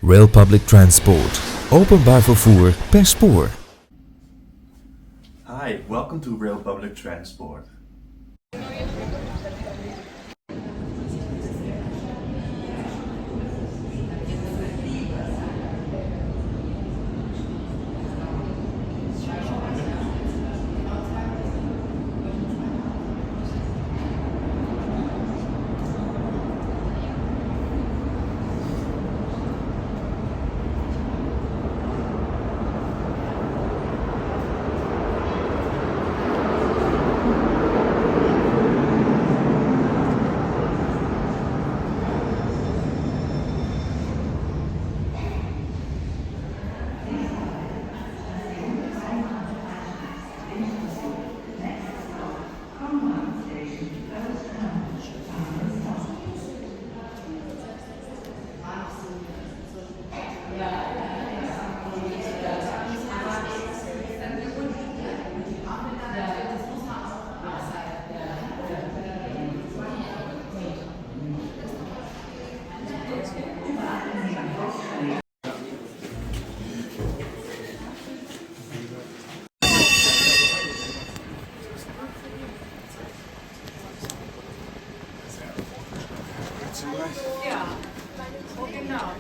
Rail Public Transport. Openbaar vervoer per spoor. Hi, welcome to Rail Public Transport. Ja, genau.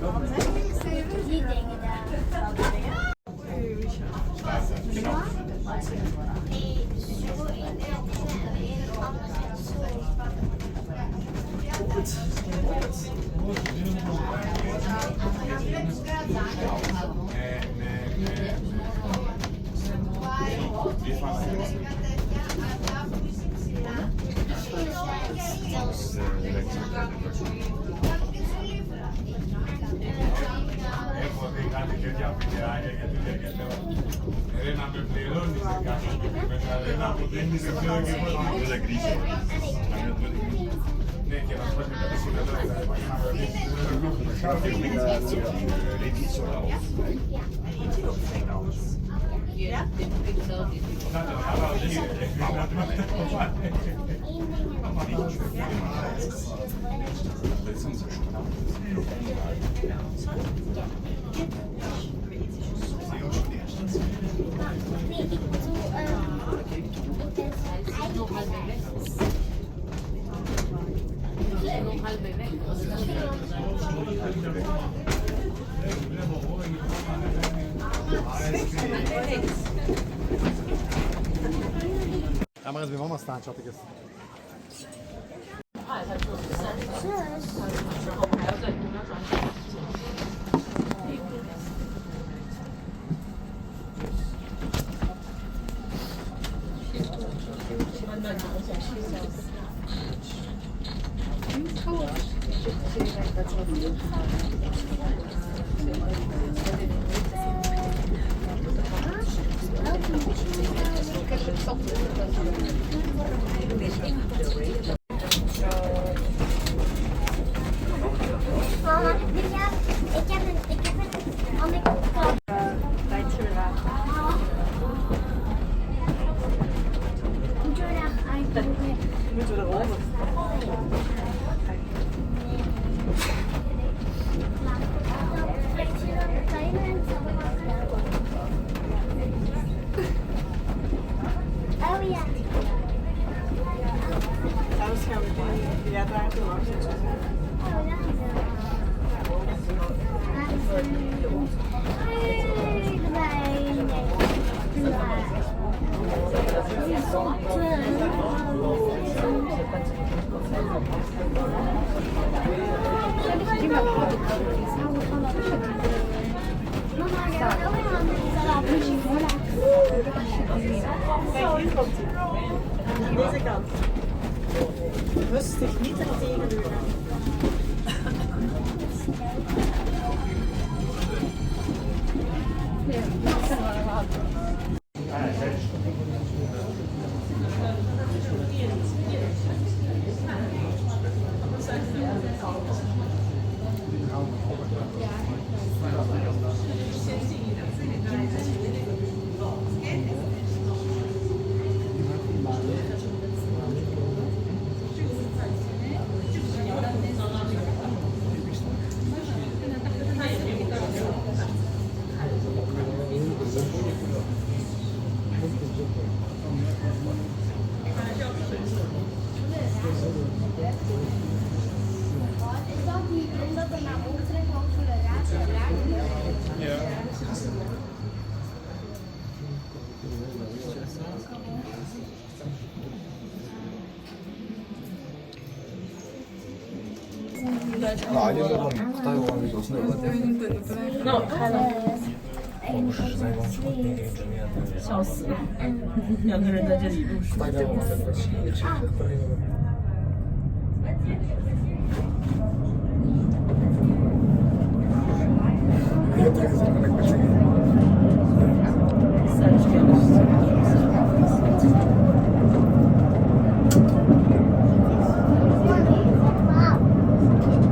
Warum zijn die dingen daar? Ja, ik zelf niet. Ga maar eens bij mama staan, schatjes. Mama, ik heb een anekdote. Bij Tura. Moeten we daar uitdoen? Moeten we erover? Oh ja. Trouwens gaan we die, ja, daar toe langs. Kijk, hier komt hij. Deze kant. Rustig, niet er tegen doen. 那我开了，笑死了，两个人在这里录书。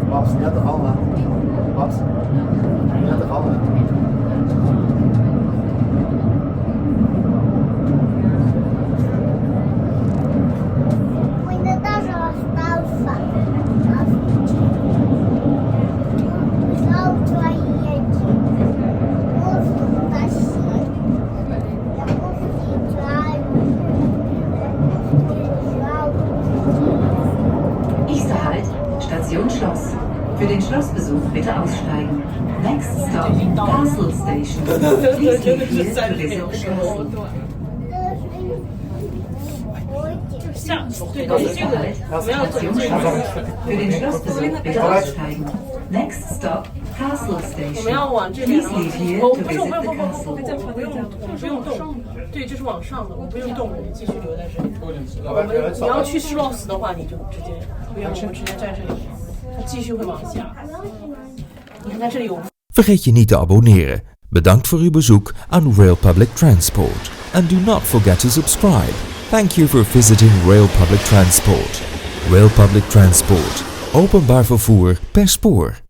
Babs, je hebt er al, hè? Babs, je hebt er al, hè? Ainda даже остался. Взял твои эти. Просто тащи. Я повстречаю. Nächster Halt, Station Schloss. Für den Schlossbesuch bitte aussteigen. Next stop, Castle Station. Please leave here to visit the castle. Nächster Halt, Station Schloss. Für den Schlossbesuch bitte aussteigen. Next stop, Castle 我们 Station. 要往这边 Please leave here 哦， to 不是， visit 不 the 用， castle. 不用动，对，这是往上的，我不用动，我们继续留在这里。你要去 Schloss 的话，你就直接不用，我们直接在这里，它继续会往下。你看它这里有。 Vergeet je niet te abonneren. Bedankt voor uw bezoek aan Rail Public Transport. And do not forget to subscribe. Thank you for visiting Rail Public Transport. Rail Public Transport. Openbaar vervoer per spoor.